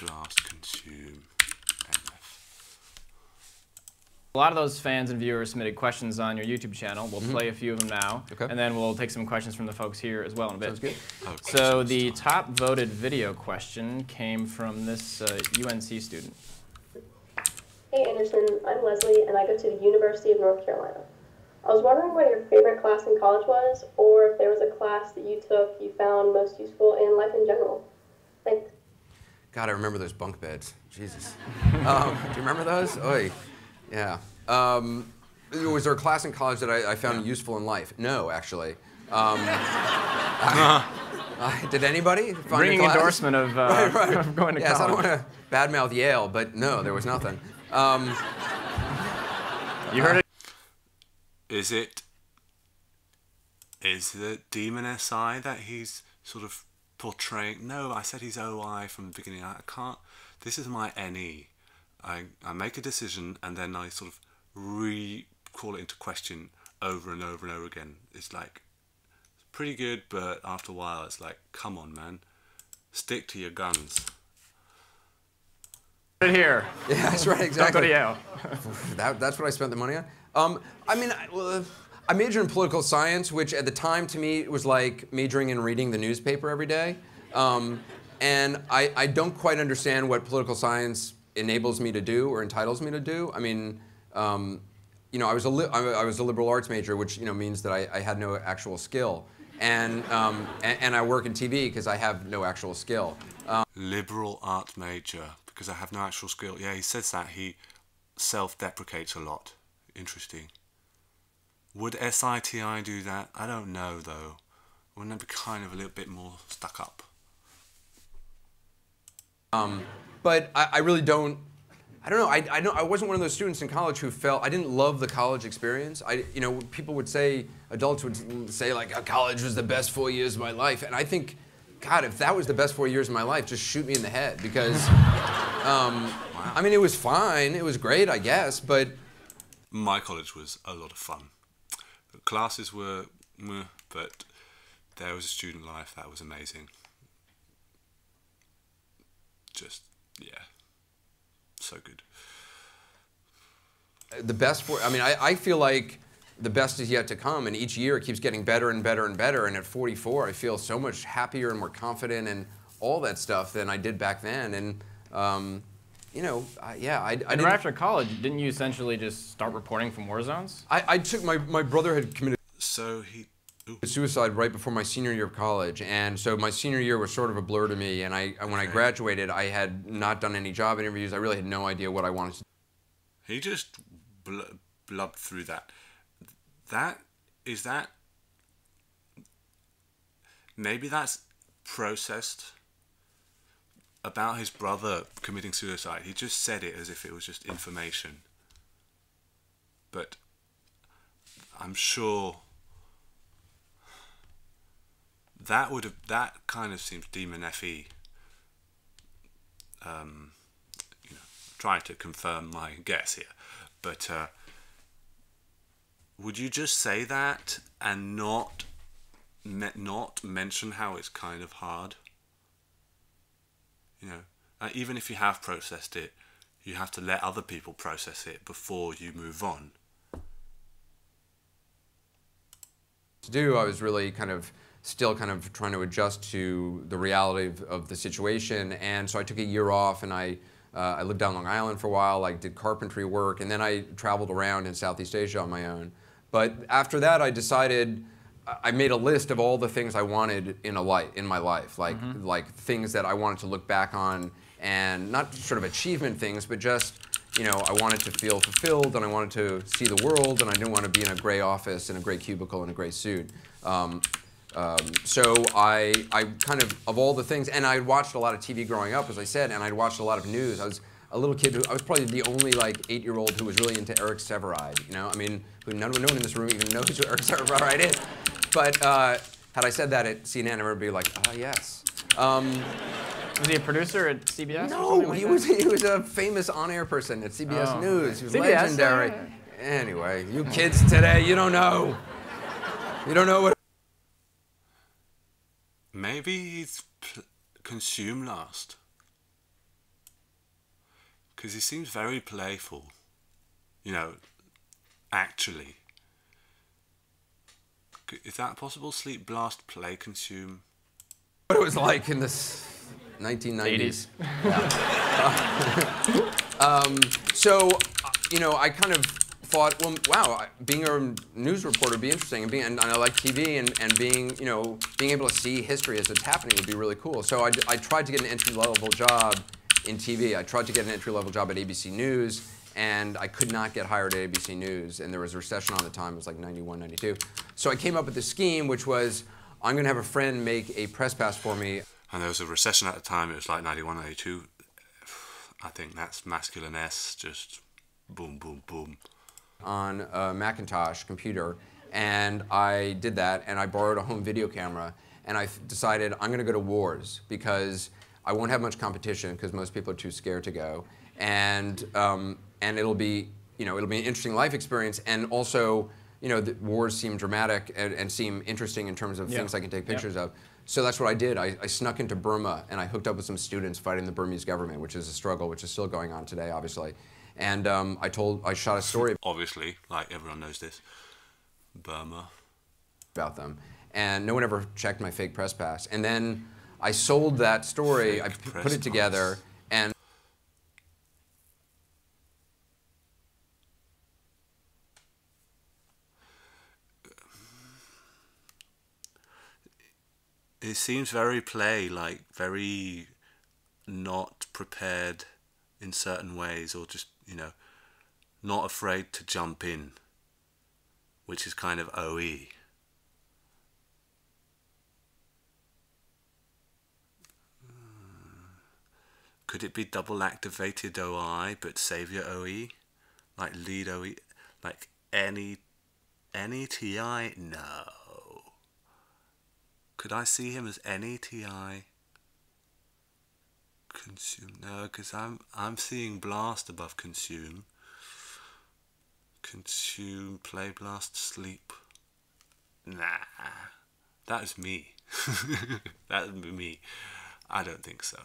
blast, consume, MF. a lot of those fans and viewers submitted questions on your YouTube channel. We'll play a few of them now, and then we'll take some questions from the folks here as well in a bit. Sounds good. So the top voted video question came from this UNC student. Hey Anderson, I'm Leslie and I go to the University of North Carolina. I was wondering what your favorite class in college was, or if there was a class that you took you found most useful in life in general. Thanks. God, I remember those bunk beds. Jesus. Do you remember those? Oy. Yeah. Was there a class in college that I found useful in life? No, actually. Did anybody find Bringing a class? endorsement of, right. of going to yes, college. I don't want to badmouth Yale, but no, there was nothing. You heard it. Is the Demon SI that he's sort of portraying? No, I said he's OI from the beginning. I can't. This is my NE. I make a decision and then I sort of call it into question over and over and over again. It's like, it's pretty good, but after a while it's like, come on, man. Stick to your guns. Right here. Yeah, that's right, exactly. Don't go to Yale. That's what I spent the money on. I mean, I majored in political science, which at the time to me was like majoring in reading the newspaper every day. And I don't quite understand what political science enables me to do or entitles me to do. I mean, I was a liberal arts major, which means that I had no actual skill, and I work in TV because I have no actual skill. Liberal art major because I have no actual skill. Yeah, he says that. He self-deprecates a lot. Interesting. Would SITI do that? I don't know though. Wouldn't that be kind of a little bit more stuck up? But I really don't. I don't know. I wasn't one of those students in college who felt I didn't love the college experience. People would say, adults would say like, college was the best 4 years of my life, and I think, God, if that was the best 4 years of my life, just shoot me in the head because, I mean, it was fine, it was great, I guess, but My college was a lot of fun. The classes were, meh, but there was a student life that was amazing. Just, yeah. So good. the best I mean, I feel like the best is yet to come, and each year it keeps getting better and better and better, and at 44 I feel so much happier and more confident and all that stuff than I did back then, and yeah, I And didn't, right after college, didn't you essentially just start reporting from war zones? I took, my brother had committed So he... Ooh. suicide right before my senior year of college, and so my senior year was sort of a blur to me, and when I graduated, I had not done any job interviews. I really had no idea what I wanted to do. He just blubbed through that. Maybe that's processed about his brother committing suicide. He just said it as if it was just information. But I'm sure that kind of seems demon FE. Trying to confirm my guess here, but would you just say that and not mention how it's kind of hard? Even if you have processed it, you have to let other people process it before you move on. I was really still trying to adjust to the reality of the situation, and so I took a year off, and I lived down Long Island for a while. I did carpentry work, and then I traveled around in Southeast Asia on my own. But after that, I decided, I made a list of all the things I wanted in my life, like things that I wanted to look back on, and not sort of achievement things, but just, I wanted to feel fulfilled, and I wanted to see the world, and I didn't want to be in a gray office, in a gray cubicle, in a gray suit. So I of all the things, and I watched a lot of TV growing up, as I said, and I'd watched a lot of news. I was a little kid I was probably the only 8-year-old who was really into Eric Sevareid, I mean, no one in this room even knows who Eric Sevareid is. But had I said that at CNN, everyone would be like, yes. Was he a producer at CBS? No, he was a famous on-air person at CBS News. He was CBS, legendary. Anyway, you kids today, you don't know. You don't know what. Maybe he's consumed last. Because he seems very playful. Actually. Is that possible? Sleep, blast, play, consume? What it was like in the 1990s. So, I thought, well, wow, being a news reporter would be interesting, and I like TV, and being able to see history as it's happening would be really cool. So I tried to get an entry-level job in TV. I tried to get an entry-level job at ABC News, and I could not get hired at ABC News, and there was a recession on the time. It was like 91, 92. So I came up with this scheme, which was, I'm going to have a friend make a press pass for me. And there was a recession at the time. It was like 91, 92. I think that's masculine S, just boom, boom, boom. On a Macintosh computer, and I did that, and I borrowed a home video camera, and I decided I'm going to go to wars because I won't have much competition because most people are too scared to go, and it'll be an interesting life experience, and also the wars seem dramatic and seem interesting in terms of things I can take pictures of. So that's what I did. I snuck into Burma, and I hooked up with some students fighting the Burmese government, which is a struggle, which is still going on today, obviously. And I shot a story. Obviously, like everyone knows this, Burma. About them. And no one ever checked my fake press pass. And then I sold that story, I put it together, and it seems very very not prepared in certain ways, or just, not afraid to jump in, which is kind of OE. Could it be double activated OI but savior OE? Like lead OE? Like any TI? No. Could I see him as any TI? Consume? No, because I'm seeing blast above consume. Consume, play, blast, sleep. Nah. That is me. That would be me. I don't think so.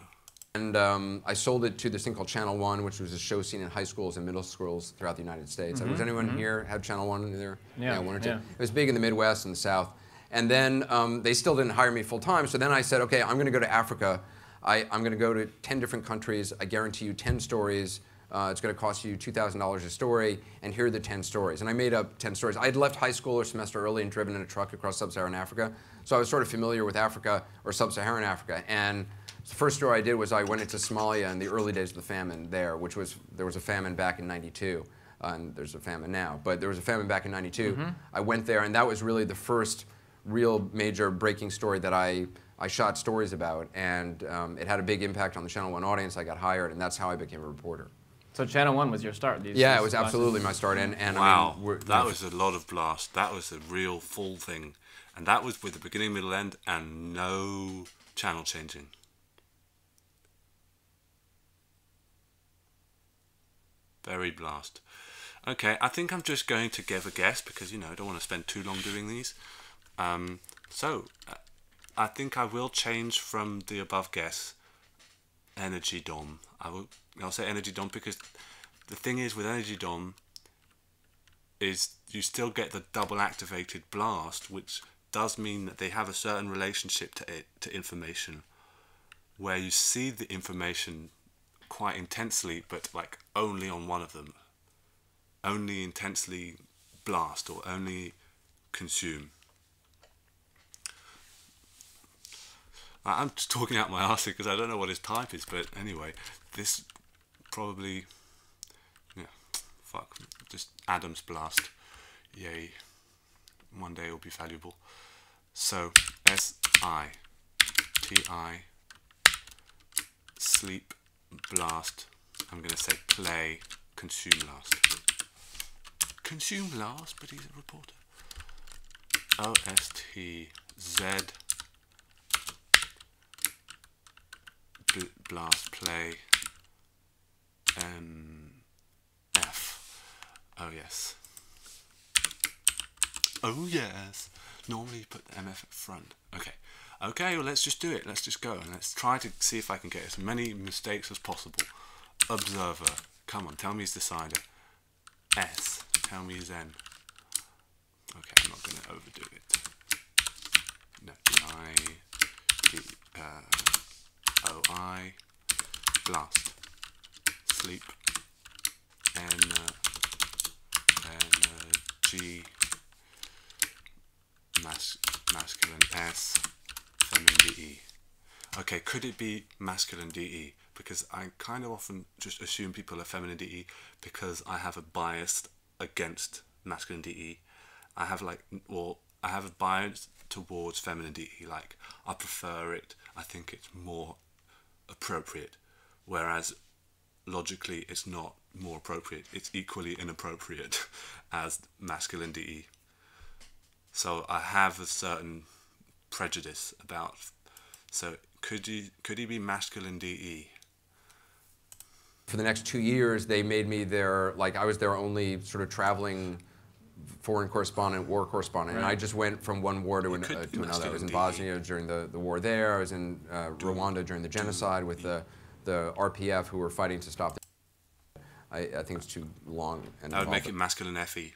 And I sold it to this thing called Channel 1, which was a show seen in high schools and middle schools throughout the United States. Was anyone here have Channel 1 in there? Yeah, one or two. yeah. It was big in the Midwest and the South. And then they still didn't hire me full time, so then I said, okay, I'm going to go to Africa. I'm going to go to 10 different countries. I guarantee you 10 stories. It's going to cost you $2,000 a story, and here are the 10 stories. And I made up 10 stories. I had left high school a semester early and driven in a truck across sub-Saharan Africa, so I was sort of familiar with Africa, or sub-Saharan Africa. And the first story I did was I went into Somalia in the early days of the famine there, there was a famine back in '92, and there's a famine now, but there was a famine back in '92. I went there, and that was really the first real major breaking story that I shot stories about, and it had a big impact on the Channel 1 audience. I got hired, and that's how I became a reporter. So Channel 1 was your start? Yeah, it was absolutely my start. And wow, I mean, that was a lot of blast. That was a real full thing. And that was with the beginning, middle, end, and no channel changing. Very blast. Okay, I think I'm just going to give a guess because, I don't want to spend too long doing these. I think I will change from the above guess, Energy Dom. I'll say Energy Dom because the thing is with Energy Dom is you still get the double activated blast, which does mean that they have a certain relationship to information, where you see the information quite intensely, but like only on one of them. Only intensely blast or only consume. I'm just talking out my arse because I don't know what his type is, but anyway, this probably, just Adam's blast. Yay. One day it will be valuable. So, S-I-T-I, sleep, blast. I'm going to say play, consume last. Consume last, but he's a reporter. O-S-T-Z, blast, play, F. Oh yes. Oh yes. Normally you put the MF at front. Okay. Okay, well let's just do it. Let's just go and let's try to see if I can get as many mistakes as possible. Observer. Come on, tell me his decider. S. Tell me his N. Okay, I'm not going to overdo it. No. O-I. Blast. Sleep. G. Masculine S. Feminine DE. Okay, could it be masculine DE? Because I kind of often just assume people are feminine DE because I have a bias against masculine DE. I have a bias towards feminine DE. Like, I prefer it. I think it's more appropriate. Whereas logically it's not more appropriate. It's equally inappropriate as masculine DE. So I have a certain prejudice about. So could he be masculine DE? For the next 2 years, they made me I was their only sort of traveling foreign correspondent, war correspondent, and I just went from one war to another. I was in Bosnia during the war there. I was in Rwanda during the genocide with the RPF who were fighting to stop. I think it's too long. And I would make it masculine FE.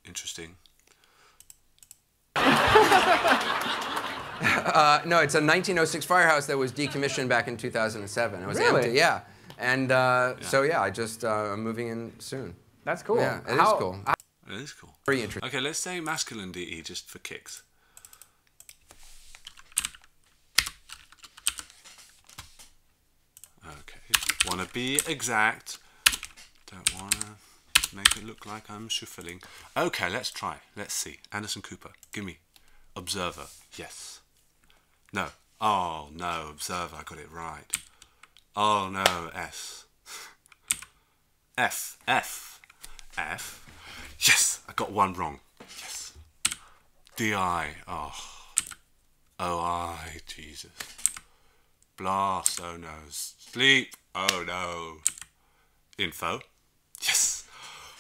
Interesting. No, it's a 1906 firehouse that was decommissioned back in 2007. It was Really? empty, yeah. And so yeah, I'm moving in soon. That's cool. Yeah, it is cool. It is cool. Very interesting. Okay, let's say masculine DE just for kicks. Okay, want to be exact. Don't want to make it look like I'm shuffling. Okay, let's try. Let's see. Anderson Cooper, give me. Observer, yes. No. Oh, no, observer, I got it right. Oh no, S. F. F. F. Yes, I got one wrong. Yes. D-I. Oh. O-I. Jesus. Blast. Oh no. Sleep. Oh no. Info. Yes.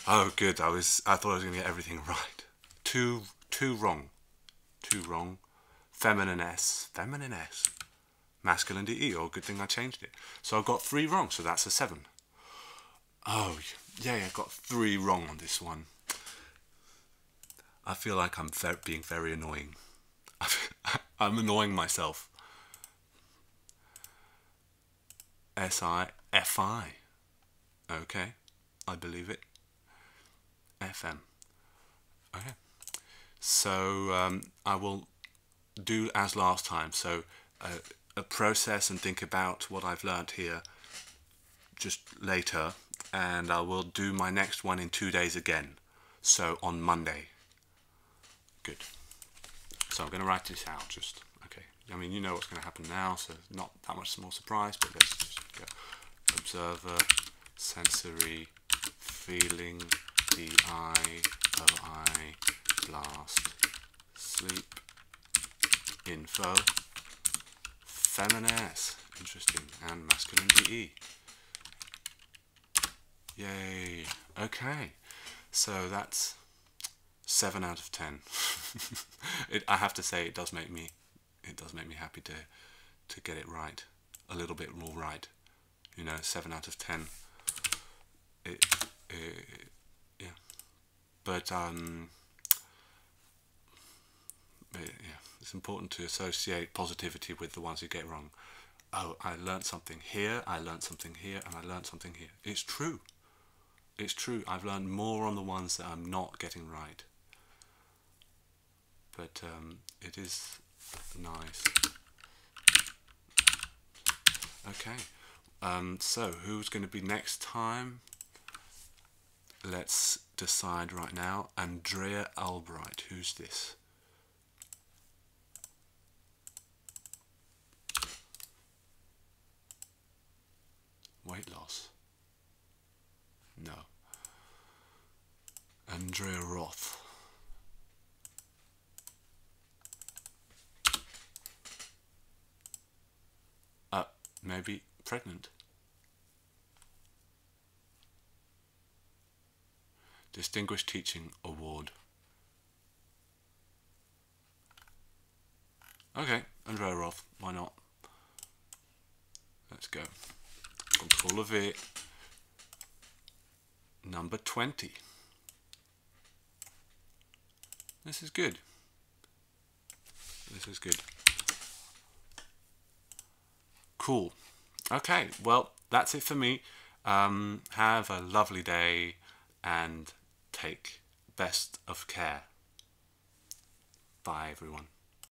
Oh good. I thought I was gonna get everything right. Two wrong. Two wrong. Feminine S. Feminine S. Masculine DE. Oh, good thing I changed it. So I've got 3 wrong, so that's a 7. Oh, yeah, I got 3 wrong on this one. I feel like I'm being very annoying. I'm annoying myself. S-I-F-I. Okay, I believe it. FM. Okay. So I will do as last time. So process and think about what I've learnt here just later, and I will do my next one in 2 days again. So on Monday. Good. So I'm going to write this out just, okay. I mean, you know what's going to happen now, so not that much more surprise, but let's just go. Observer, sensory, feeling, D-I-O-I, blast, sleep, info, feminine S, interesting, and masculine DE. Yay. Okay. So that's 7 out of 10. I have to say, it does make me happy to get it right, a little bit more right. You know, 7 out of 10. Yeah. But yeah, it's important to associate positivity with the ones you get wrong. Oh, I learnt something here, I learnt something here, and I learnt something here. It's true. It's true. I've learned more on the ones that I'm not getting right. But it is nice. Okay. So who's going to be next time? Let's decide right now. Andrea Albright. Who's this? Weight loss? No. Andrea Roth. Maybe pregnant. Distinguished Teaching Award. Okay, Andrea Roth, why not? Let's go. Control of it. Number 20. This is good. This is good. Cool. Okay, well, that's it for me. Have a lovely day and take best of care. Bye, everyone.